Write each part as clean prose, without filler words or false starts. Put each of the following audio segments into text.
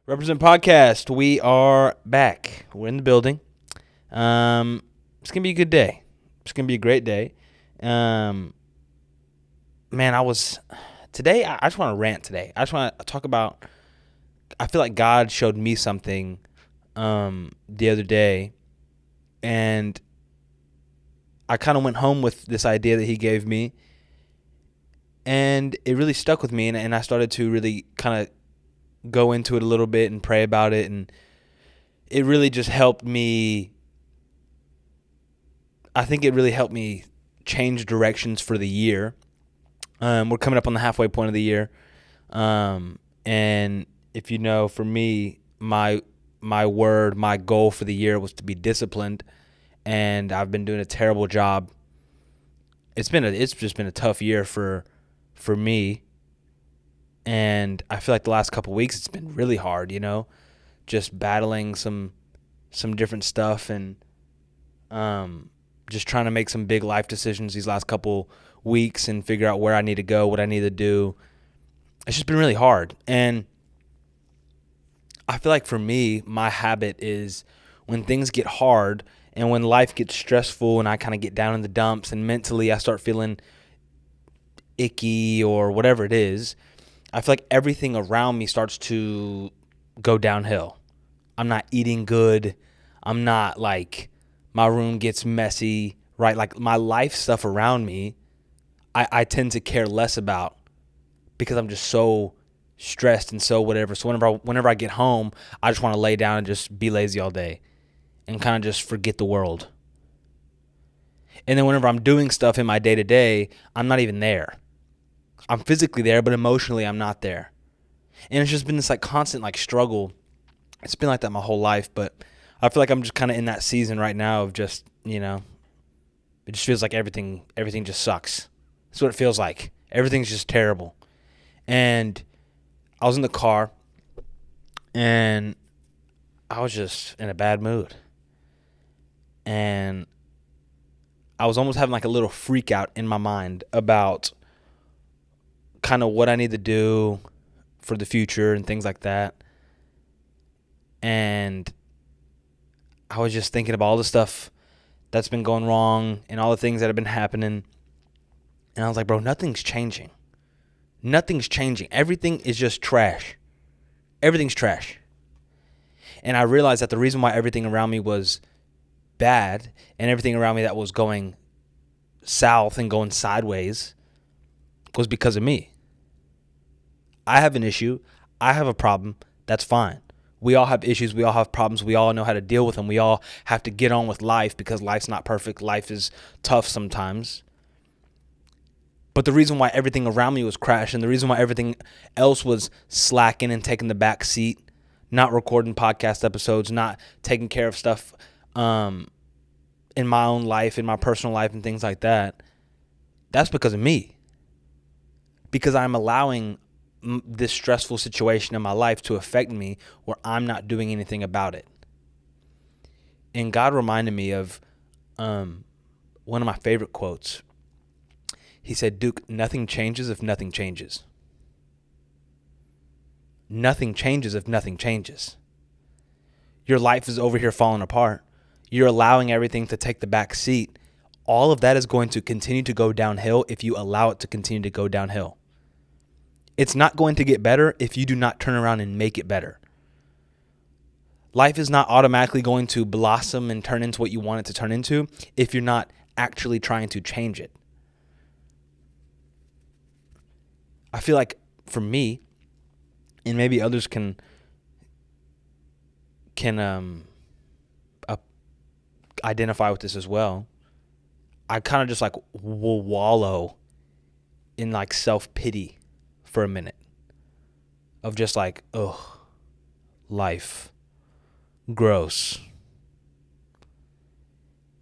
Represent Podcast. We are back. We're in the building. It's gonna be a good day. It's gonna be a great day. Man, I just want to rant today. I just want to talk about. I feel like God showed me something the other day, and I kind of went home with this idea that He gave me, and it really stuck with me, and I started to really kind of go into it a little bit and pray about it, and it really just helped me. I think it really helped me change directions for the year. We're coming up on the halfway point of the year, and if you know, for me, my goal for the year was to be disciplined, and I've been doing a terrible job. It's just been a tough year for me. And I feel like the last couple of weeks it's been really hard, just battling some different stuff, and just trying to make some big life decisions these last couple weeks and figure out where I need to go, what I need to do. It's just been really hard. And I feel like for me, my habit is when things get hard and when life gets stressful and I kind of get down in the dumps and mentally I start feeling icky or whatever it is, I feel like everything around me starts to go downhill. I'm not eating good. I'm not my room gets messy, right? Like my life stuff around me, I tend to care less about because I'm just so stressed and so whatever. So whenever I get home, I just want to lay down and just be lazy all day and kind of just forget the world. And then whenever I'm doing stuff in my day to day, I'm not even there. I'm physically there, but emotionally I'm not there. And it's just been this constant struggle. It's been like that my whole life, but I feel like I'm just kind of in that season right now of just, it just feels like everything just sucks. That's what it feels like. Everything's just terrible. And I was in the car and I was just in a bad mood. And I was almost having a little freak out in my mind about kind of what I need to do for the future and things like that. And I was just thinking about all the stuff that's been going wrong and all the things that have been happening. And I was like, bro, nothing's changing. Nothing's changing. Everything is just trash. Everything's trash. And I realized that the reason why everything around me was bad and everything around me that was going south and going sideways was because of me. I have an issue. I have a problem. That's fine. We all have issues. We all have problems. We all know how to deal with them. We all have to get on with life because life's not perfect. Life is tough sometimes. But the reason why everything around me was crashing, the reason why everything else was slacking and taking the back seat, not recording podcast episodes, not taking care of stuff in my own life, in my personal life and things like that, that's because of me. Because I'm allowing this stressful situation in my life to affect me where I'm not doing anything about it. And God reminded me of one of my favorite quotes. He said, Duke, nothing changes if nothing changes. Nothing changes if nothing changes. Your life is over here falling apart. You're allowing everything to take the back seat. All of that is going to continue to go downhill if you allow it to continue to go downhill. It's not going to get better if you do not turn around and make it better. Life is not automatically going to blossom and turn into what you want it to turn into if you're not actually trying to change it. I feel like for me, and maybe others can identify with this as well, I kind of just will wallow in self-pity for a minute of just life, gross.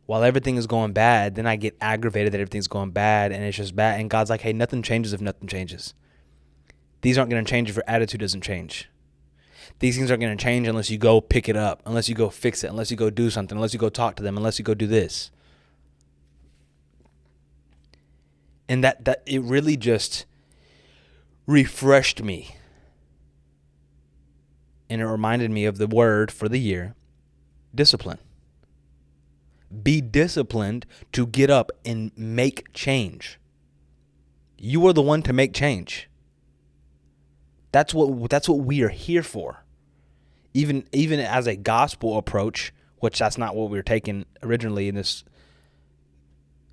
While everything is going bad, then I get aggravated that everything's going bad and it's just bad. And God's like, hey, nothing changes if nothing changes. These aren't going to change if your attitude doesn't change. These things aren't going to change unless you go pick it up, unless you go fix it, unless you go do something, unless you go talk to them, unless you go do this. And that it really just refreshed me and it reminded me of the word for the year, discipline. Be disciplined to get up and make change. You are the one to make change. That's what we are here for. Even as a gospel approach, which that's not what we were taking originally in this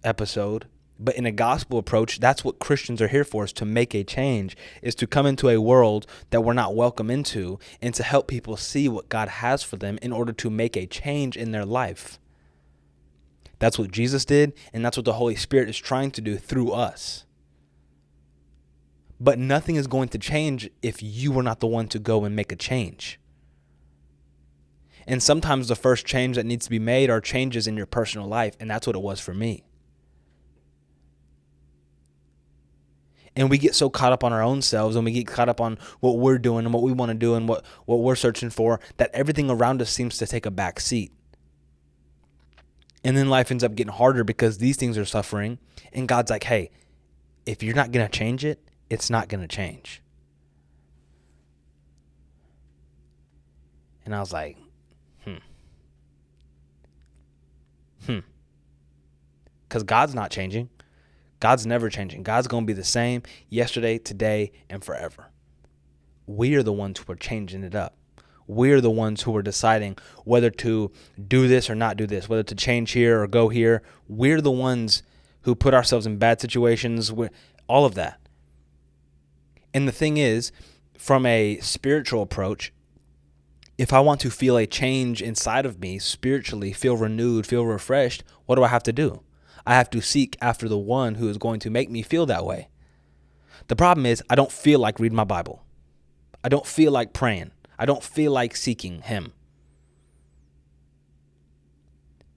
episode, but in a gospel approach, that's what Christians are here for, is to make a change, is to come into a world that we're not welcome into, and to help people see what God has for them in order to make a change in their life. That's what Jesus did, and that's what the Holy Spirit is trying to do through us. But nothing is going to change if you are not the one to go and make a change. And sometimes the first change that needs to be made are changes in your personal life, and that's what it was for me. And we get so caught up on our own selves, and we get caught up on what we're doing and what we want to do and what we're searching for, that everything around us seems to take a back seat. And then life ends up getting harder because these things are suffering. And God's like, hey, if you're not going to change it, it's not going to change. And I was like, Because God's not changing. God's never changing. God's going to be the same yesterday, today, and forever. We are the ones who are changing it up. We're the ones who are deciding whether to do this or not do this, whether to change here or go here. We're the ones who put ourselves in bad situations, all of that. And the thing is, from a spiritual approach, if I want to feel a change inside of me spiritually, feel renewed, feel refreshed, what do I have to do? I have to seek after the one who is going to make me feel that way. The problem is I don't feel like reading my Bible. I don't feel like praying. I don't feel like seeking him.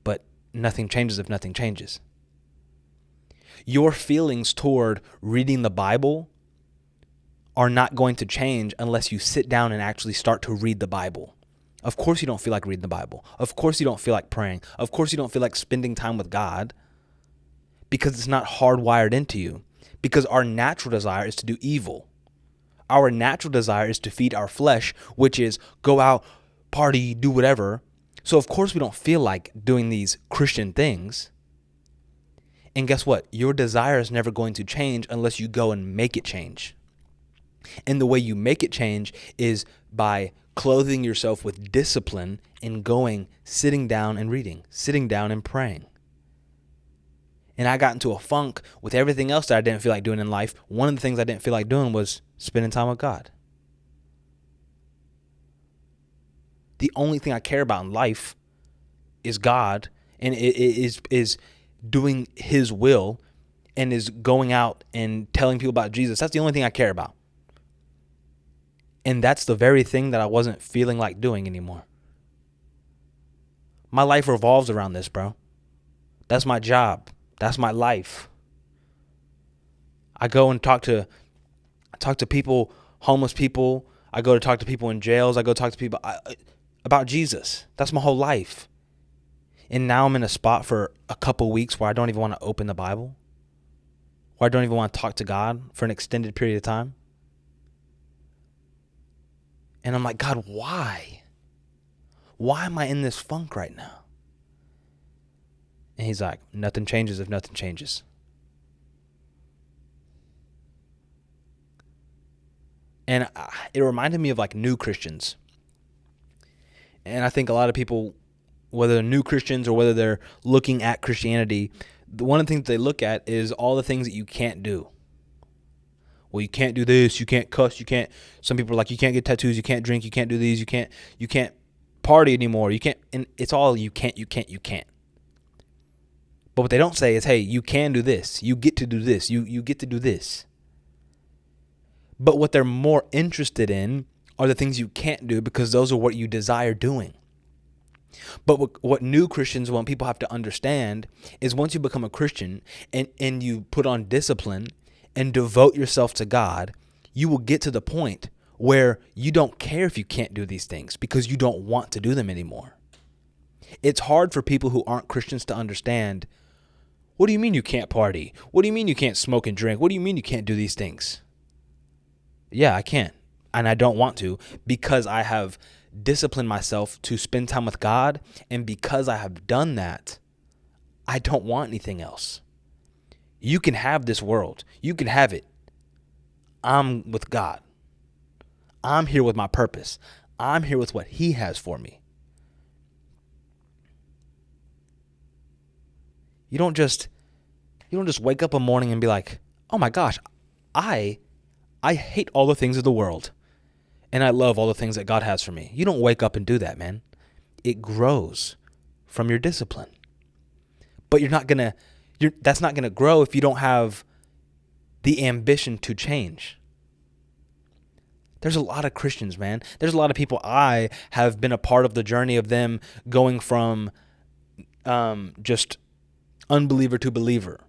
But nothing changes if nothing changes. Your feelings toward reading the Bible are not going to change unless you sit down and actually start to read the Bible. Of course you don't feel like reading the Bible. Of course you don't feel like praying. Of course you don't feel like spending time with God, because it's not hardwired into you. Because our natural desire is to do evil. Our natural desire is to feed our flesh, which is go out, party, do whatever. So of course we don't feel like doing these Christian things. And guess what? Your desire is never going to change unless you go and make it change. And the way you make it change is by clothing yourself with discipline and going, sitting down and reading, sitting down and praying. And I got into a funk with everything else that I didn't feel like doing in life. One of the things I didn't feel like doing was spending time with God. The only thing I care about in life is God, and it is doing his will, and is going out and telling people about Jesus. That's the only thing I care about. And that's the very thing that I wasn't feeling like doing anymore. My life revolves around this, bro. That's my job. That's my life. I go and talk to people, homeless people. I go to talk to people in jails. I go talk to people about Jesus. That's my whole life. And now I'm in a spot for a couple weeks where I don't even want to open the Bible, where I don't even want to talk to God for an extended period of time. And I'm like, God, why? Why am I in this funk right now? And he's like, nothing changes if nothing changes. And it reminded me of like new Christians. And I think a lot of people, whether they're new Christians or whether they're looking at Christianity, one of the things they look at is all the things that you can't do. Well, you can't do this, you can't cuss, you can't, some people are like, you can't get tattoos, you can't drink, you can't do these, you can't party anymore, you can't, and it's all you can't. But what they don't say is, hey, you can do this, you get to do this, you get to do this. But what they're more interested in are the things you can't do, because those are what you desire doing. But what new Christians want people have to understand is once you become a Christian and you put on discipline and devote yourself to God, you will get to the point where you don't care if you can't do these things because you don't want to do them anymore. It's hard for people who aren't Christians to understand, what do you mean you can't party? What do you mean you can't smoke and drink? What do you mean you can't do these things? Yeah, I can't. and I don't want to, because I have disciplined myself to spend time with God. And because I have done that, I don't want anything else. You can have this world. You can have it. I'm with God. I'm here with my purpose. I'm here with what He has for me. You don't just wake up a morning and be like, "Oh my gosh, I hate all the things of the world and I love all the things that God has for me." You don't wake up and do that, man. It grows from your discipline. But that's not going to grow if you don't have the ambition to change. There's a lot of Christians, man. There's a lot of people. I have been a part of the journey of them going from just unbeliever to believer.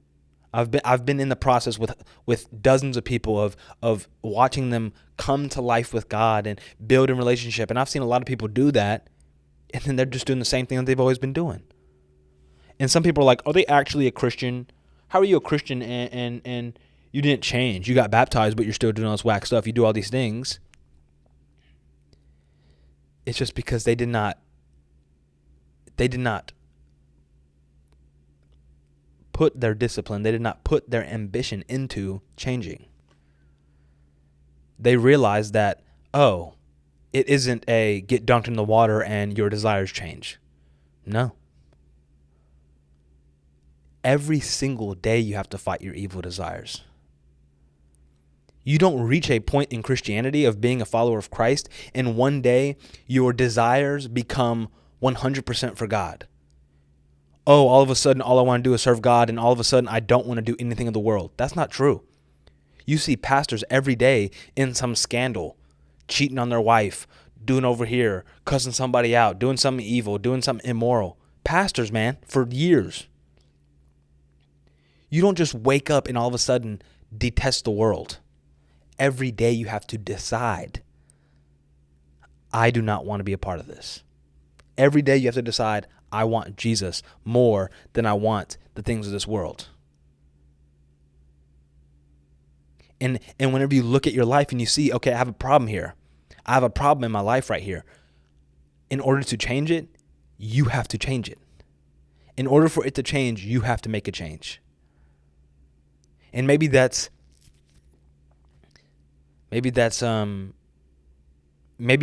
I've been in the process with dozens of people of watching them come to life with God and build a relationship. And I've seen a lot of people do that, and then they're just doing the same thing that they've always been doing. And some people are like, "Are they actually a Christian? How are you a Christian and you didn't change? You got baptized, but you're still doing all this whack stuff. You do all these things." It's just because they did not put their discipline, they did not put their ambition into changing. They realized that, oh, it isn't a get dunked in the water and your desires change. No. Every single day you have to fight your evil desires. You don't reach a point in Christianity of being a follower of Christ and one day your desires become 100% for God. Oh, all of a sudden, all I want to do is serve God, and all of a sudden, I don't want to do anything in the world. That's not true. You see pastors every day in some scandal, cheating on their wife, doing over here, cussing somebody out, doing something evil, doing something immoral. Pastors, man, for years. You don't just wake up and all of a sudden detest the world. Every day you have to decide, I do not want to be a part of this. Every day you have to decide, I want Jesus more than I want the things of this world. And whenever you look at your life and you see, okay, I have a problem here. I have a problem in my life right here. In order to change it, you have to change it. In order for it to change, you have to make a change. And maybe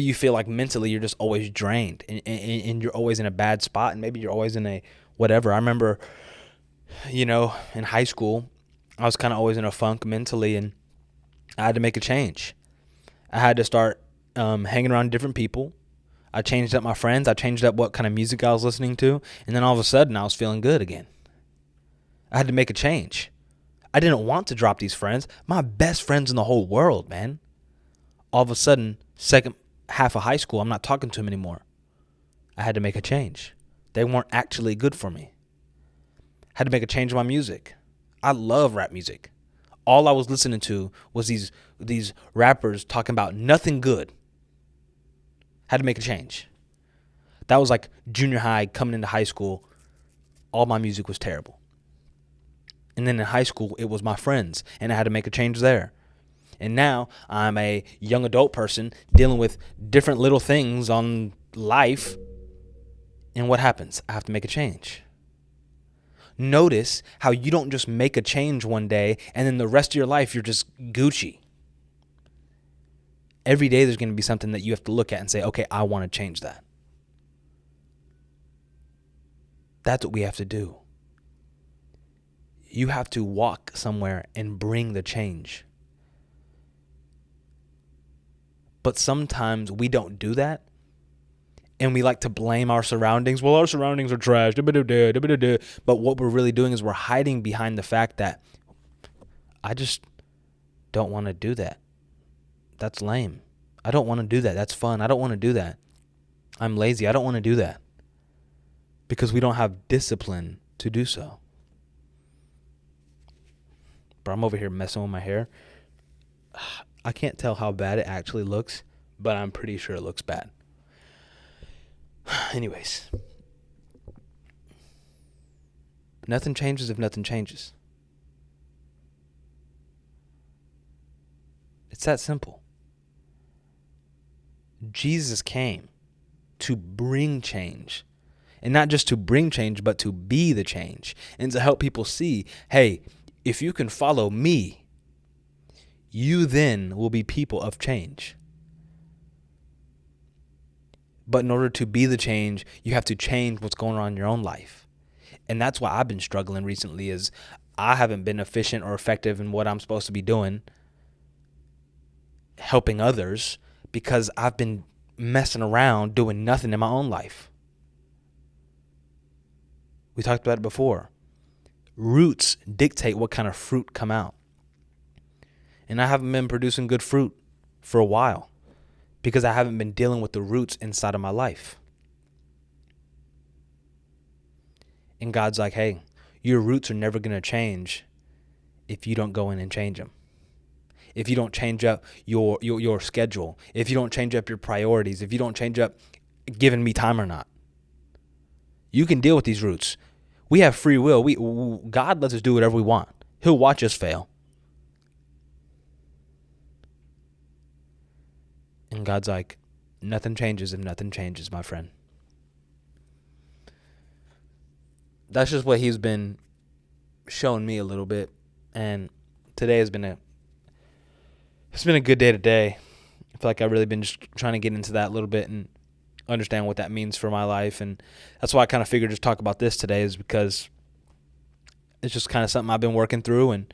you feel like mentally you're just always drained and you're always in a bad spot, and maybe you're always in a whatever. I remember, in high school, I was kind of always in a funk mentally, and I had to make a change. I had to start hanging around different people. I changed up my friends. I changed up what kind of music I was listening to, and then all of a sudden I was feeling good again. I had to make a change. I didn't want to drop these friends. My best friends in the whole world, man. All of a sudden, second half of high school, I'm not talking to them anymore. I had to make a change. They weren't actually good for me. I had to make a change in my music. I love rap music. All I was listening to was these rappers talking about nothing good. Had to make a change. That was like junior high coming into high school. All my music was terrible. And then in high school, it was my friends, and I had to make a change there. And now I'm a young adult person dealing with different little things on life. And what happens? I have to make a change. Notice how you don't just make a change one day and then the rest of your life you're just Gucci. Every day there's going to be something that you have to look at and say, okay, I want to change that. That's what we have to do. You have to walk somewhere and bring the change. But sometimes we don't do that. And we like to blame our surroundings. Well, our surroundings are trash. But what we're really doing is we're hiding behind the fact that I just don't want to do that. That's lame. I don't want to do that. That's fun. I don't want to do that. I'm lazy. I don't want to do that. Because we don't have discipline to do so. Bro, I'm over here messing with my hair. I can't tell how bad it actually looks, but I'm pretty sure it looks bad. Anyways. Nothing changes if nothing changes. It's that simple. Jesus came to bring change. And not just to bring change, but to be the change. And to help people see, hey, if you can follow me, you then will be people of change. But in order to be the change, you have to change what's going on in your own life. And that's why I've been struggling recently is I haven't been efficient or effective in what I'm supposed to be doing, helping others, because I've been messing around doing nothing in my own life. We talked about it before. Roots dictate what kind of fruit come out. And I haven't been producing good fruit for a while because I haven't been dealing with the roots inside of my life. And God's like, hey, your roots are never going to change if you don't go in and change them. If you don't change up your schedule, if you don't change up your priorities, if you don't change up giving me time or not. You can deal with these roots. We have free will. God lets us do whatever we want. He'll watch us fail. And God's like, nothing changes if nothing changes, my friend. That's just what he's been showing me a little bit. And today has been a good day today. I feel like I've really been just trying to get into that a little bit and understand what that means for my life. And that's why I kind of figured just talk about this today, is because it's just kind of something I've been working through, and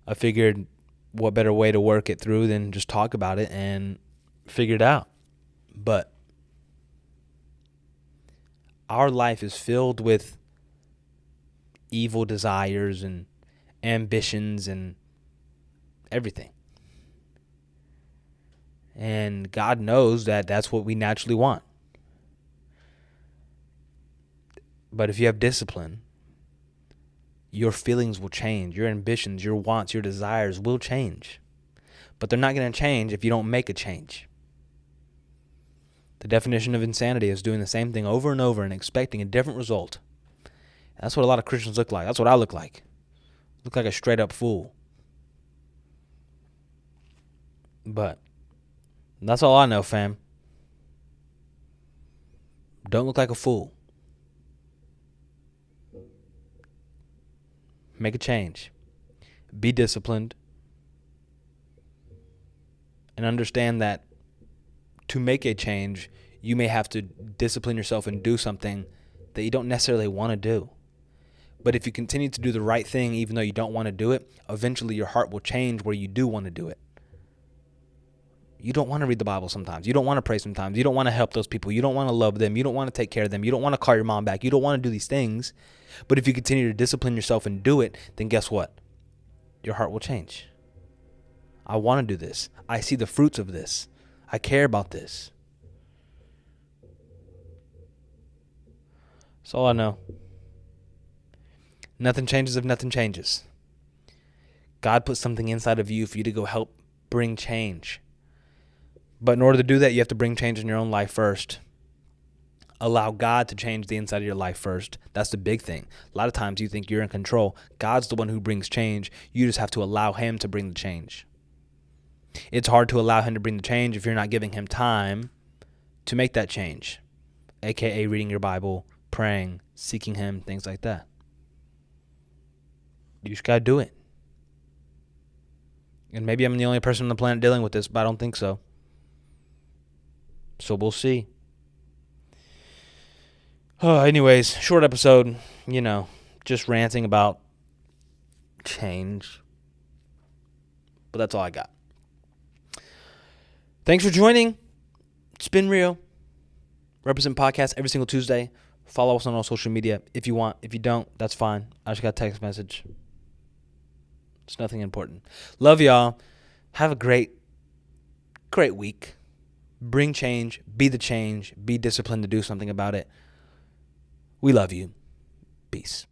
I figured what better way to work it through than just talk about it and figure it out. But our life is filled with evil desires and ambitions and everything. And God knows that that's what we naturally want. But if you have discipline, your feelings will change. Your ambitions, your wants, your desires will change. But they're not going to change if you don't make a change. The definition of insanity is doing the same thing over and over and expecting a different result. That's what a lot of Christians look like. That's what I look like. I look like a straight up fool. But that's all I know, fam. Don't look like a fool. Make a change. Be disciplined. And understand that to make a change, you may have to discipline yourself and do something that you don't necessarily want to do. But if you continue to do the right thing, even though you don't want to do it, eventually your heart will change where you do want to do it. You don't want to read the Bible sometimes. You don't want to pray sometimes. You don't want to help those people. You don't want to love them. You don't want to take care of them. You don't want to call your mom back. You don't want to do these things. But if you continue to discipline yourself and do it, then guess what? Your heart will change. I want to do this. I see the fruits of this. I care about this. That's all I know. Nothing changes if nothing changes. God put something inside of you for you to go help bring change. But in order to do that, you have to bring change in your own life first. Allow God to change the inside of your life first. That's the big thing. A lot of times you think you're in control. God's the one who brings change. You just have to allow him to bring the change. It's hard to allow him to bring the change if you're not giving him time to make that change, aka reading your Bible, praying, seeking him, things like that. You just got to do it. And maybe I'm the only person on the planet dealing with this, but I don't think so. So we'll see. Anyways, short episode, just ranting about change. But that's all I got. Thanks for joining. It's been real. Represent Podcast every single Tuesday. Follow us on all social media if you want. If you don't, that's fine. I just got a text message. It's nothing important. Love y'all. Have a great week. Bring change. Be the change. Be disciplined to do something about it. We love you. Peace.